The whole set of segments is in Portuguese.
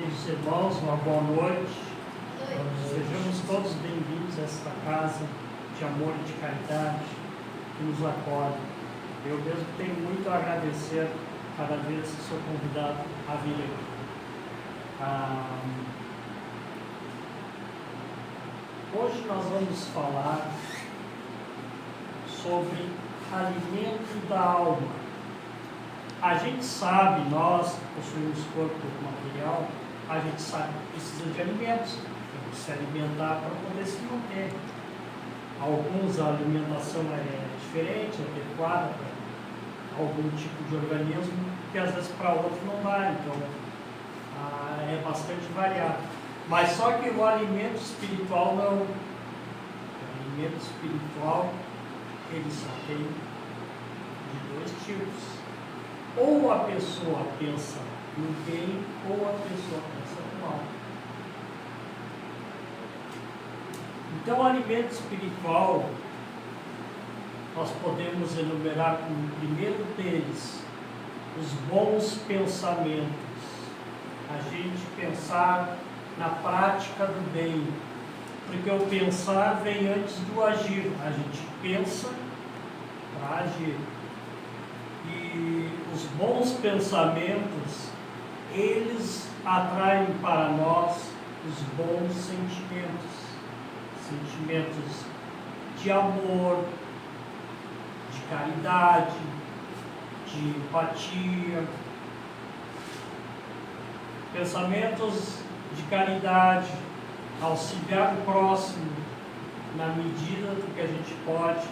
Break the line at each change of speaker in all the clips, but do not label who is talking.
Queridos irmãos, uma boa noite. Sejamos todos bem-vindos a esta casa de amor e de caridade que nos acolhe. Eu mesmo tenho muito a agradecer cada vez que sou convidado a vir aqui. Hoje nós vamos falar sobre alimento da alma. A gente sabe, nós que possuímos corpo material, a gente sabe que precisa de alimentos, tem que se alimentar para poder se manter. Alguns a alimentação é diferente, adequada para algum tipo de organismo, que às vezes para outro não dá, então é bastante variado. Mas só que o alimento espiritual não. O alimento espiritual, ele só tem de dois tipos. Ou a pessoa pensa no bem, ou a pessoa pensa no mal. Então, o alimento espiritual, nós podemos enumerar como o primeiro deles, os bons pensamentos. A gente pensar na prática do bem, porque o pensar vem antes do agir. A gente pensa para agir. E os bons pensamentos, eles atraem para nós os bons sentimentos. Sentimentos de amor, de caridade, de empatia. Pensamentos de caridade, auxiliar o próximo na medida do que a gente pode,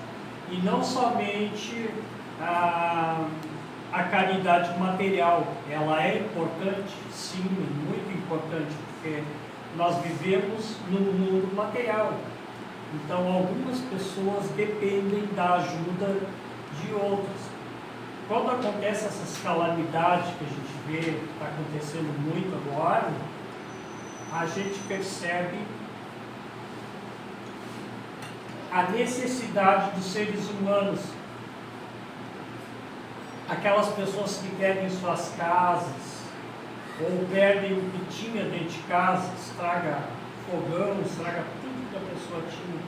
e não somente a caridade material. Ela é importante, sim, muito importante, porque nós vivemos num mundo material. Então, algumas pessoas dependem da ajuda de outras. Quando acontecem essas calamidades que a gente vê, que está acontecendo muito agora, a gente percebe a necessidade dos seres humanos. Aquelas pessoas que perdem suas casas, ou perdem o que tinha dentro de casa, estraga fogão, estraga tudo que a pessoa tinha.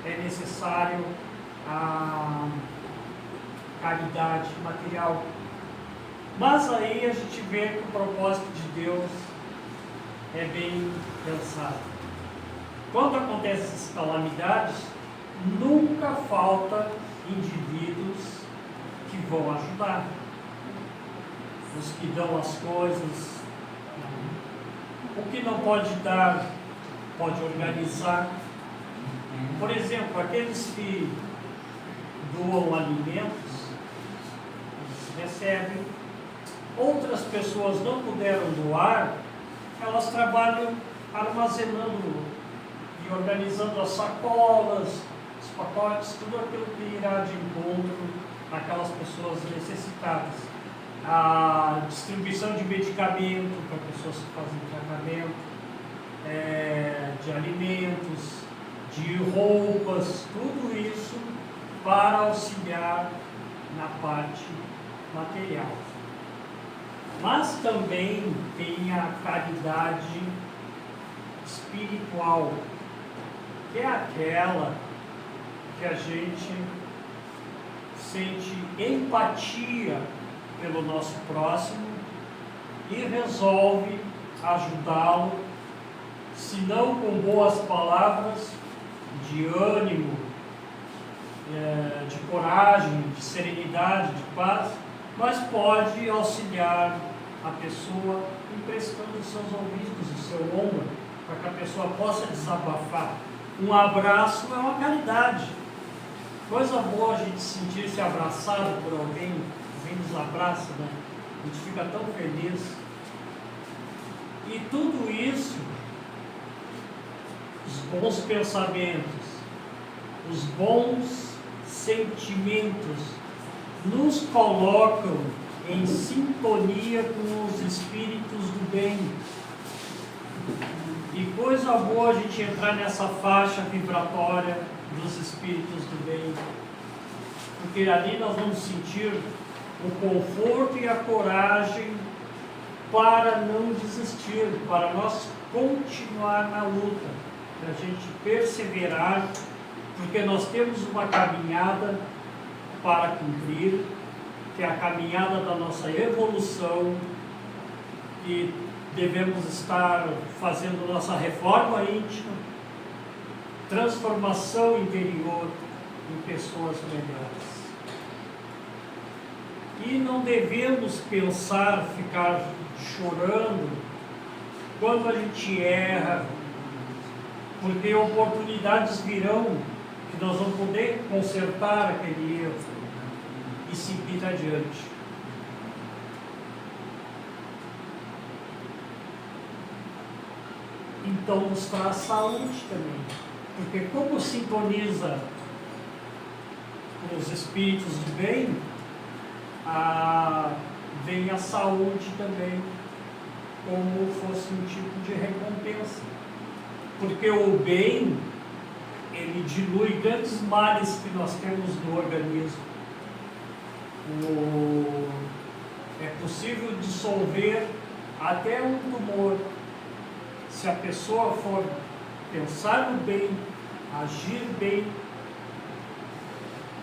É necessário a caridade material. Mas aí a gente vê que o propósito de Deus é bem pensado. Quando acontecem essas calamidades, nunca falta indivíduos que vão ajudar, os que dão as coisas. O que não pode dar, pode organizar. Por exemplo, aqueles que doam alimentos, eles recebem. Outras pessoas não puderam doar, elas trabalham armazenando e organizando as sacolas, os pacotes, tudo aquilo que irá de encontro aquelas pessoas necessitadas. A distribuição de medicamento para pessoas que fazem tratamento, de alimentos, de roupas, tudo isso para auxiliar na parte material. Mas também tem a caridade espiritual, que é aquela que a gente sente empatia pelo nosso próximo e resolve ajudá-lo, se não com boas palavras de ânimo, de coragem, de serenidade, de paz, mas pode auxiliar a pessoa emprestando os seus ouvidos, o seu ombro, para que a pessoa possa desabafar. Um abraço é uma caridade. Coisa boa a gente sentir-se abraçado por alguém nos abraça, né? A gente fica tão feliz. E tudo isso, os bons pensamentos, os bons sentimentos, nos colocam em sintonia com os espíritos do bem. E coisa boa a gente entrar nessa faixa vibratória dos espíritos do bem, porque ali nós vamos sentir o conforto e a coragem para não desistir, para nós continuar na luta, para a gente perseverar, porque nós temos uma caminhada para cumprir, que é a caminhada da nossa evolução, e devemos estar fazendo nossa reforma íntima, transformação interior em pessoas melhores. E não devemos pensar, ficar chorando quando a gente erra, porque oportunidades virão que nós vamos poder consertar aquele erro e seguir adiante. Então nos traz saúde também, porque como sintoniza com os espíritos de bem, vem a saúde também, como fosse um tipo de recompensa, porque o bem, ele dilui grandes males que nós temos no organismo. É possível dissolver até um tumor, se a pessoa for pensar no bem, agir bem.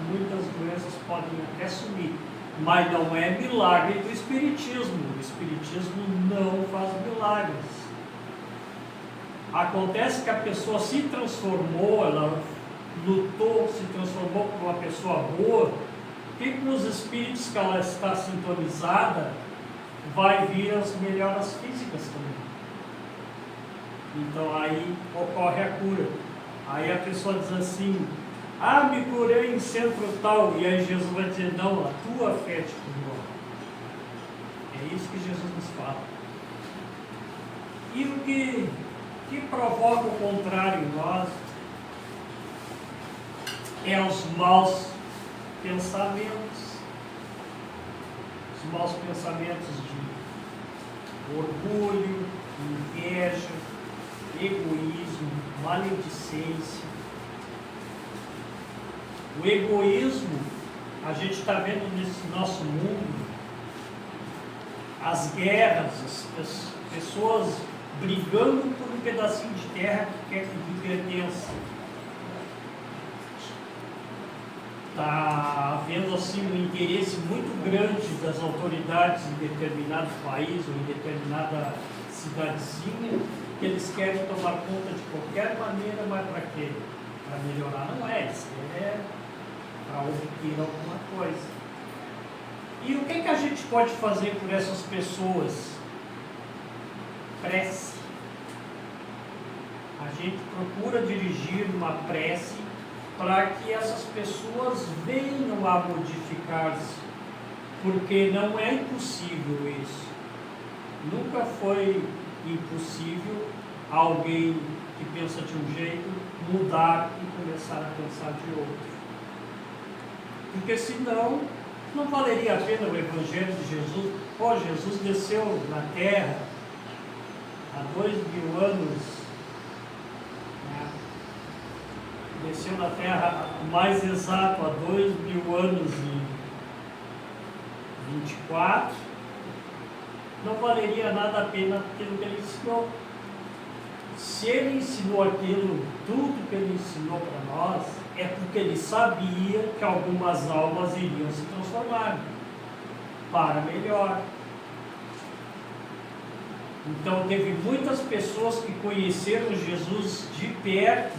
Muitas doenças podem até sumir, mas não é milagre do Espiritismo. O Espiritismo não faz milagres. Acontece que a pessoa se transformou, ela lutou, se transformou por uma pessoa boa, e com os espíritos que ela está sintonizada, vai vir as melhoras físicas também. Então aí ocorre a cura. Aí a pessoa diz assim: me curei em centro tal, e aí Jesus vai dizer: não, a tua fé te curou. É isso que Jesus nos fala. E o que provoca o contrário em nós é os maus pensamentos. Os maus pensamentos de orgulho, inveja, egoísmo, maledicência. O egoísmo, a gente está vendo nesse nosso mundo, as guerras, as pessoas brigando por um pedacinho de terra que quer que lhe pertença. Está havendo assim um interesse muito grande das autoridades em determinado país ou em determinada cidadezinha, que eles querem tomar conta de qualquer maneira, mas para quê? Para melhorar? Não é, isso é para obter alguma coisa. E o que a gente pode fazer por essas pessoas? Prece. A gente procura dirigir uma prece para que essas pessoas venham a modificar-se, porque não é impossível isso. Nunca foi impossível alguém que pensa de um jeito mudar e começar a pensar de outro. Porque senão não valeria a pena o Evangelho de Jesus. Jesus desceu na terra há 2000 anos, né? Desceu na terra, mais exato, há 2000 anos e 24. Não valeria nada a pena aquilo que ele ensinou. Se ele ensinou aquilo, tudo que ele ensinou para nós, é porque ele sabia que algumas almas iriam se transformar para melhor. Então teve muitas pessoas que conheceram Jesus de perto,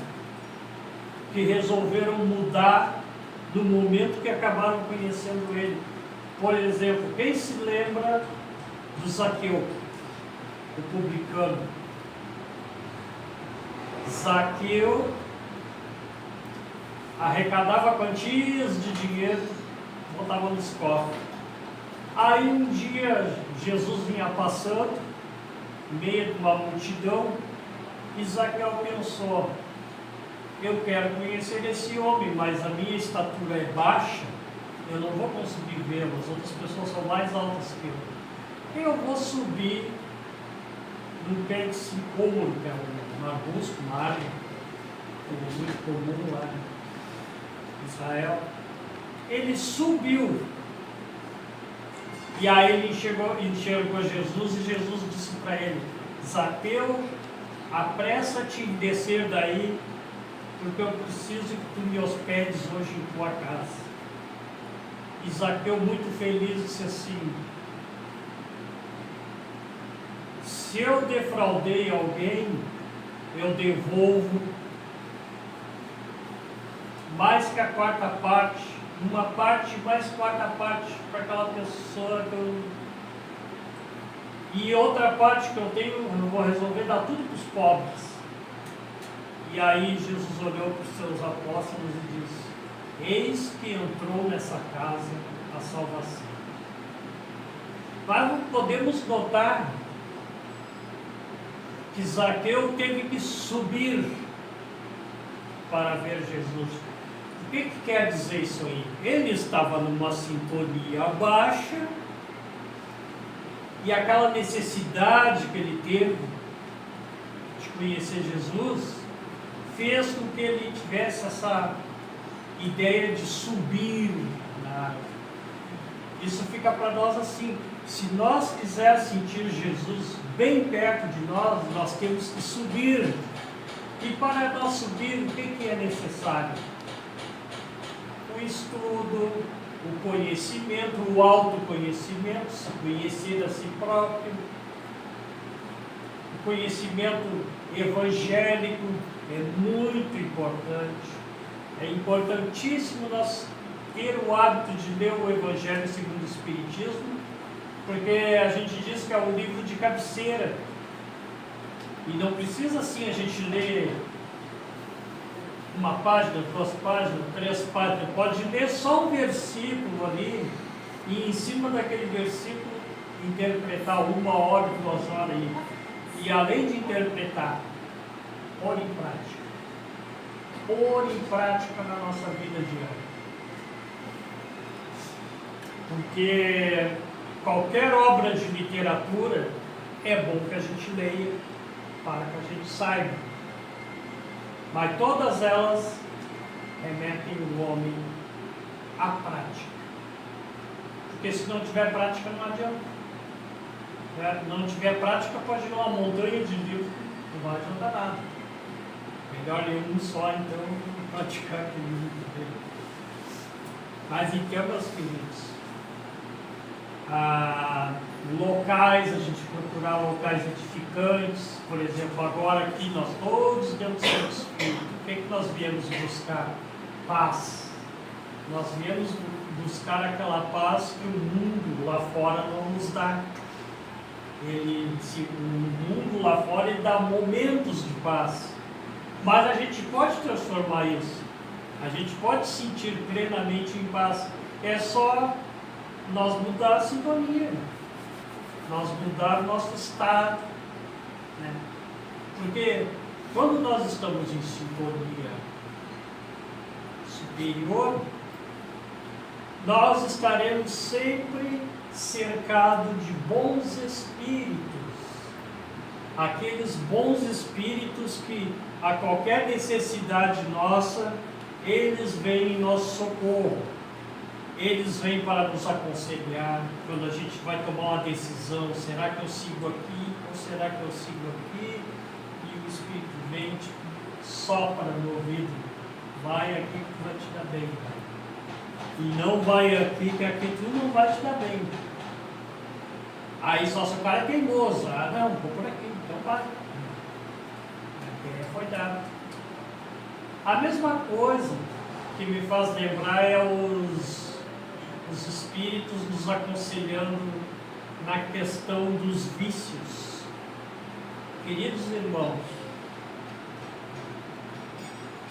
que resolveram mudar no momento que acabaram conhecendo ele. Por exemplo, quem se lembra do Zaqueu, o publicano? Zaqueu arrecadava quantias de dinheiro, botava nos cofres. Aí um dia Jesus vinha passando, no meio de uma multidão, e Zaqueu pensou: eu quero conhecer esse homem, mas a minha estatura é baixa, eu não vou conseguir vê-lo, as outras pessoas são mais altas que eu vou subir num pé de sicômoro, que é um arbusto, uma árvore, é muito comum lá em Israel. Ele subiu E aí ele enxergou Jesus e Jesus disse para ele: Zaqueu, apressa-te em descer daí, porque eu preciso que tu me hospedes hoje em tua casa. E Zaqueu, muito feliz, disse assim: se eu defraudei alguém, eu devolvo mais que a quarta parte, uma parte mais quarta parte para aquela pessoa que eu... E outra parte que eu tenho, eu vou resolver dar tudo para os pobres. E aí Jesus olhou para os seus apóstolos e disse: eis que entrou nessa casa a salvação. Mas podemos notar que Zaqueu teve que subir para ver Jesus. O que quer dizer isso aí? Ele estava numa sintonia baixa e aquela necessidade que ele teve de conhecer Jesus fez com que ele tivesse essa ideia de subir na árvore. Isso fica para nós assim: se nós quisermos sentir Jesus bem perto de nós, nós temos que subir. E para nós subir, o que é necessário? O estudo, o conhecimento, o autoconhecimento, se conhecer a si próprio, o conhecimento evangélico é muito importante. É importantíssimo nós ter o hábito de ler o Evangelho segundo o Espiritismo, porque a gente diz que é o livro de cabeceira. E não precisa assim a gente ler uma página, 2 páginas, 3 páginas. Pode ler só um versículo ali e em cima daquele versículo interpretar 1 hora, 2 horas aí. E além de interpretar, pôr em prática. Pôr em prática na nossa vida diária. Porque qualquer obra de literatura é bom que a gente leia para que a gente saiba. Mas todas elas remetem o homem à prática. Porque se não tiver prática não adianta. Se não tiver prática pode ir uma montanha de livros, não vai adiantar nada. Melhor ler um só então e praticar aquele livro dele. Mas então, meus queridos, locais, a gente procurar locais edificantes. Por exemplo, agora aqui nós todos dentro do Santo Espírito, o que nós viemos buscar? Paz. Nós viemos buscar aquela paz que o mundo lá fora não nos dá. O mundo lá fora ele dá momentos de paz, mas a gente pode transformar isso. A gente pode sentir plenamente em paz. É só nós mudar a sintonia, nós mudar o nosso estado, né? Porque quando nós estamos em sintonia superior, nós estaremos sempre cercados de bons espíritos, aqueles bons espíritos que a qualquer necessidade nossa, eles vêm em nosso socorro. Eles vêm para nos aconselhar quando a gente vai tomar uma decisão: será que eu sigo aqui ou será que eu sigo aqui? E o Espírito vem, sopra no ouvido: vai aqui que tu vai te dar bem, cara. E não vai aqui que aqui tu não vai te dar bem. Aí só se o cara é teimoso: ah não, vou por aqui, então vai. Foi dado. A mesma coisa que me faz lembrar é os espíritos nos aconselhando na questão dos vícios. Queridos irmãos,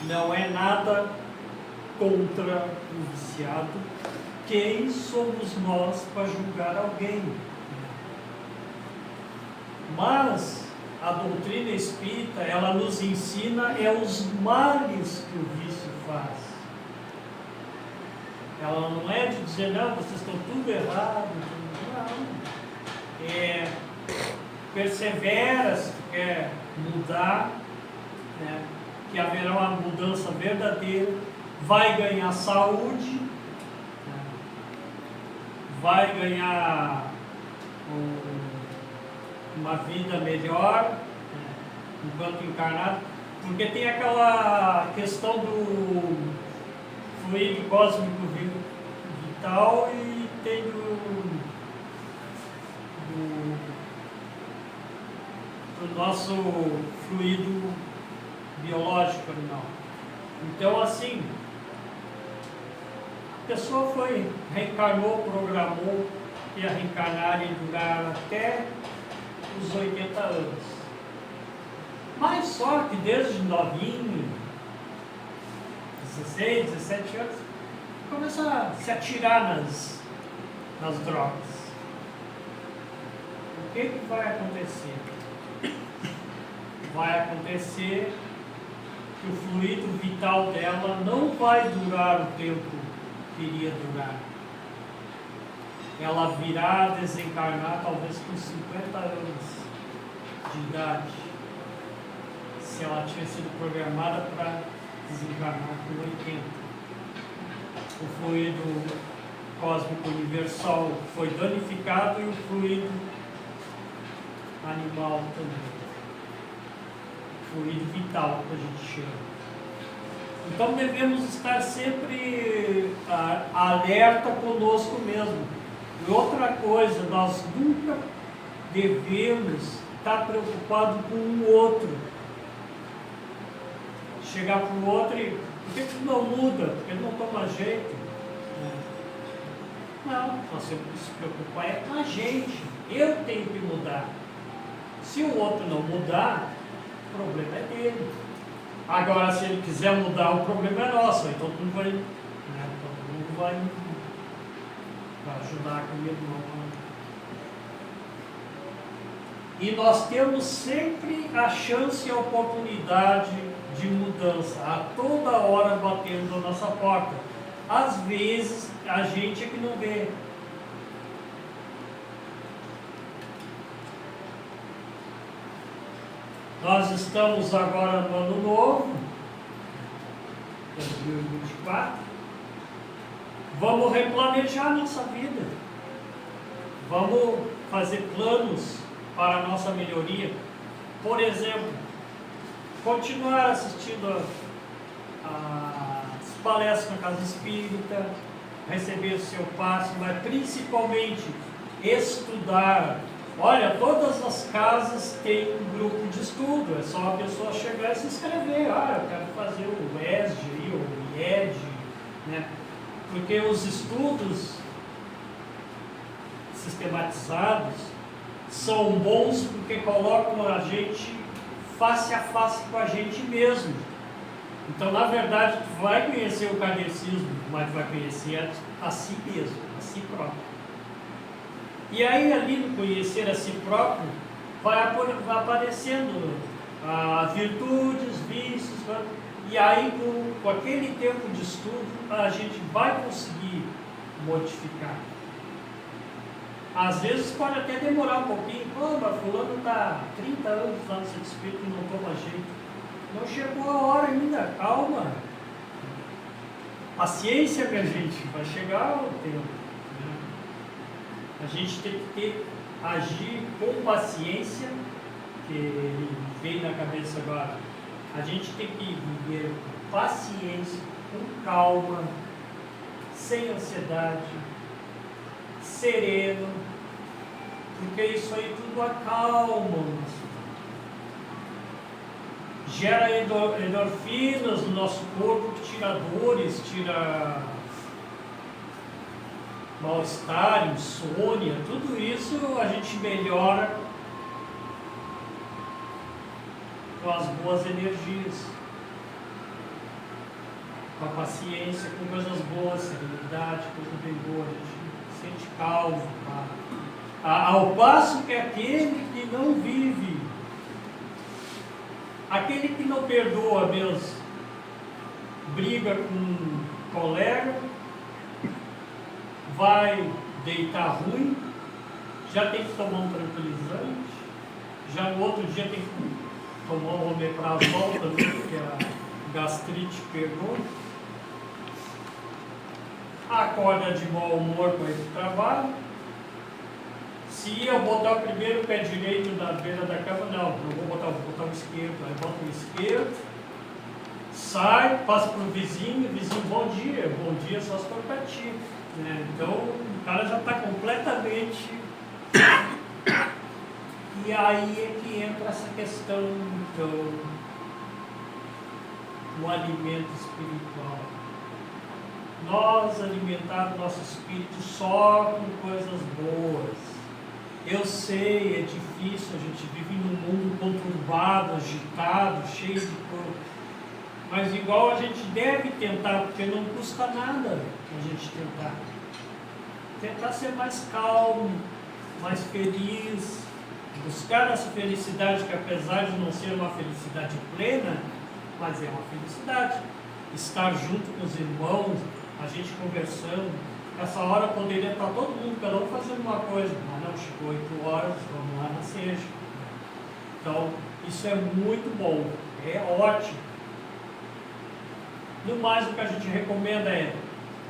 não é nada contra o viciado. Quem somos nós para julgar alguém? Mas a doutrina espírita, ela nos ensina os males que o vício faz. Ela não é de dizer: não, vocês estão tudo errado. Não. Persevera se tu quer mudar, né? Que haverá uma mudança verdadeira, vai ganhar saúde, né? vai ganhar uma vida melhor enquanto encarnado, porque tem aquela questão do fluido cósmico vital e tem do nosso fluido biológico animal. Então, assim, a pessoa reencarnou, programou que ia reencarnar e durar até os 80 anos. Mas só que desde novinho, 16, 17 anos, começa a se atirar nas drogas. O que vai acontecer? Vai acontecer que o fluido vital dela não vai durar o tempo que iria durar. Ela virá desencarnar talvez com 50 anos de idade, se ela tinha sido programada para desencarnar com 80. O fluido cósmico universal foi danificado e o fluido animal também. Fluido vital, que a gente chama. Então devemos estar sempre alerta conosco mesmo. E outra coisa, nós nunca devemos estar preocupados com o outro. Chegar para o outro e por que tu não muda? Porque não toma jeito. Não, nós temos que se preocupar é com a gente. Eu tenho que mudar. Se o outro não mudar, o problema é dele. Agora, se ele quiser mudar, o problema é nosso. Então, todo mundo vai ajudar comigo. E nós temos sempre a chance e a oportunidade de mudança, a toda hora batendo na nossa porta. Às vezes, a gente é que não vê. Nós estamos agora no ano novo, 2024. Vamos replanejar nossa vida. Vamos fazer planos para a nossa melhoria. Por exemplo, continuar assistindo as palestras na Casa Espírita, receber o seu passe, mas principalmente estudar. Olha, todas as casas têm um grupo de estudo, é só a pessoa chegar e se inscrever. Eu quero fazer o ESD, o IED, né? Porque os estudos sistematizados são bons porque colocam a gente face a face com a gente mesmo. Então, na verdade, tu vai conhecer o kardecismo, mas vai conhecer a si mesmo, a si próprio. E aí, ali no conhecer a si próprio, vai aparecendo virtudes, vícios, e aí, com aquele tempo de estudo, a gente vai conseguir modificar. Às vezes pode até demorar um pouquinho. Mas fulano está 30 anos lá no centro espírita e não toma jeito. Não chegou a hora ainda, calma. Paciência, minha gente, vai chegar o tempo. A gente tem que agir com paciência, que veio na cabeça agora. A gente tem que viver com paciência, com calma, sem ansiedade, sereno, porque isso aí tudo acalma, gera endorfinas no nosso corpo, que tira dores, tira mal-estar, insônia, tudo isso a gente melhora com as boas energias, com a paciência, com coisas boas, serenidade, coisa bem boa, a gente sente calmo, ao passo que aquele que não vive, aquele que não perdoa mesmo, briga com um colega, vai deitar ruim, já tem que tomar um tranquilizante, já no outro dia tem que tomar um omeprazol também, porque a gastrite pegou. acorda de mau humor para ir para o trabalho. Se eu botar o primeiro pé direito na beira da cama, não, vou botar o esquerdo. Aí bota o esquerdo, sai, passa para o vizinho, bom dia só se for para ti. Né? Então o cara já está completamente. E aí é que entra essa questão do alimento espiritual. Nós alimentar o nosso espírito só com coisas boas. Eu sei, é difícil, a gente vive num mundo conturbado, agitado, cheio de coisas. Mas igual a gente deve tentar, porque não custa nada a gente tentar. Tentar ser mais calmo, mais feliz, buscar essa felicidade que apesar de não ser uma felicidade plena, mas é uma felicidade. Estar junto com os irmãos, a gente conversando. Essa hora poderia estar todo mundo, cada um fazendo uma coisa, mas não, chegou 8 horas, vamos lá na ceia. Então, isso é muito bom, é ótimo. No mais, o que a gente recomenda é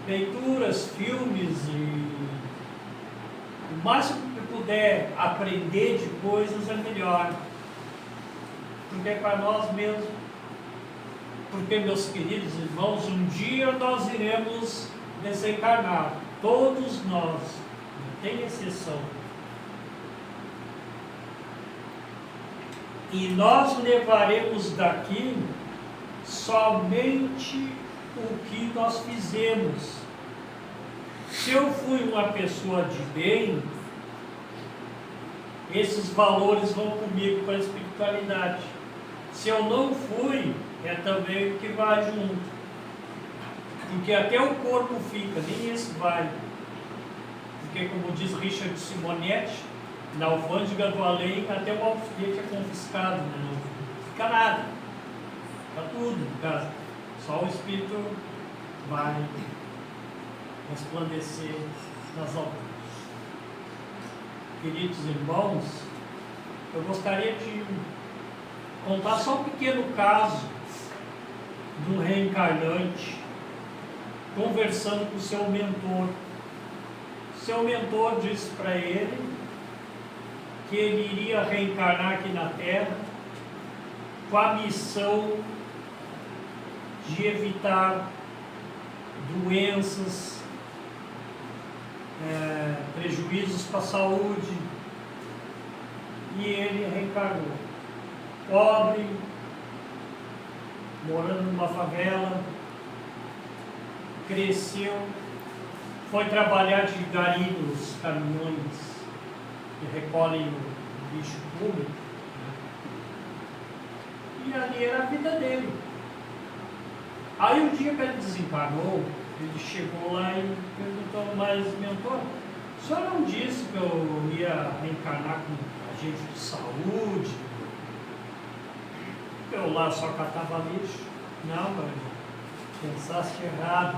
leituras, filmes e o máximo que puder aprender de coisas é melhor. Porque é para nós mesmos. Porque, meus queridos irmãos, um dia nós iremos desencarnar, todos nós, não tem exceção. E nós levaremos daqui somente o que nós fizemos. Se eu fui uma pessoa de bem, esses valores vão comigo para a espiritualidade. Se eu não fui, é também o que vai junto. Porque até o corpo fica, nem esse vai. Porque, como diz Richard Simonetti, na alfândega do além, até o alfinete é confiscado, né? Não fica nada, fica tudo em casa. Só o espírito vai resplandecer nas alturas. Queridos irmãos, eu gostaria de contar só um pequeno caso de um reencarnante conversando com o seu mentor. Seu mentor disse para ele que ele iria reencarnar aqui na Terra com a missão de evitar doenças, prejuízos para a saúde. E ele reencarnou pobre, morando numa favela, cresceu, foi trabalhar de gari nos caminhões que recolhem o lixo público, né? E ali era a vida dele. Aí um dia que ele desencarnou, ele chegou lá e perguntou: mas mentor, o senhor não disse que eu ia reencarnar com agente de saúde? Eu lá só catava lixo. Não, meu irmão, pensaste errado.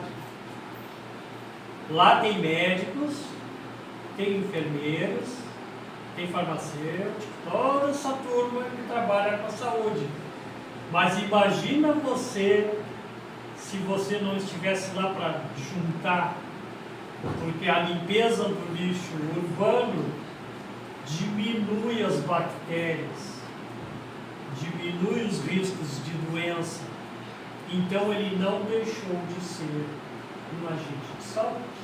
Lá tem médicos, tem enfermeiros, tem farmacêuticos, toda essa turma que trabalha com a saúde. Mas imagina você, se você não estivesse lá para juntar, porque a limpeza do lixo urbano diminui as bactérias, diminui os riscos de doença. Então ele não deixou de ser um agente de saúde.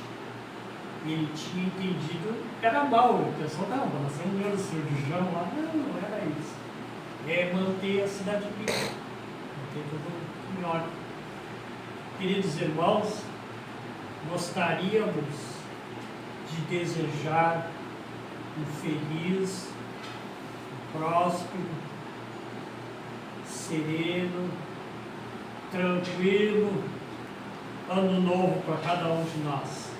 Ele tinha entendido que era mal. O pessoal estava falando, você é um neurocirurgião lá. Não era isso. É manter a cidade limpa, manter tudo em ordem. Queridos irmãos, gostaríamos de desejar um feliz, um próspero, sereno, tranquilo ano novo para cada um de nós.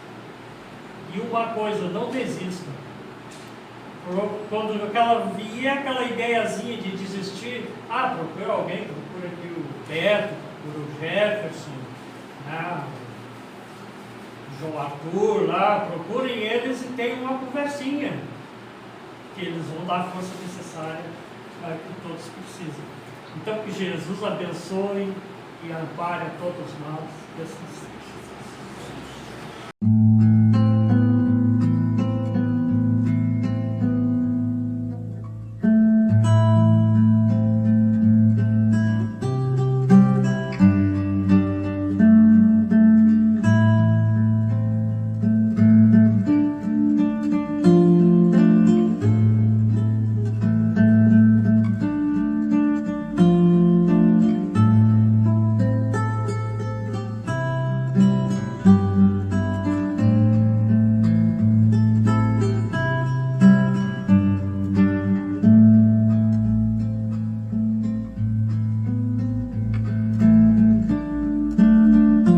E uma coisa, não desista. Quando vier aquela ideiazinha de desistir, procura alguém, procura aqui o Beto, procura o Jefferson, o João Arthur lá, procurem eles e tenham uma conversinha, que eles vão dar a força necessária para que todos precisam. Então que Jesus abençoe e ampare a todos nós.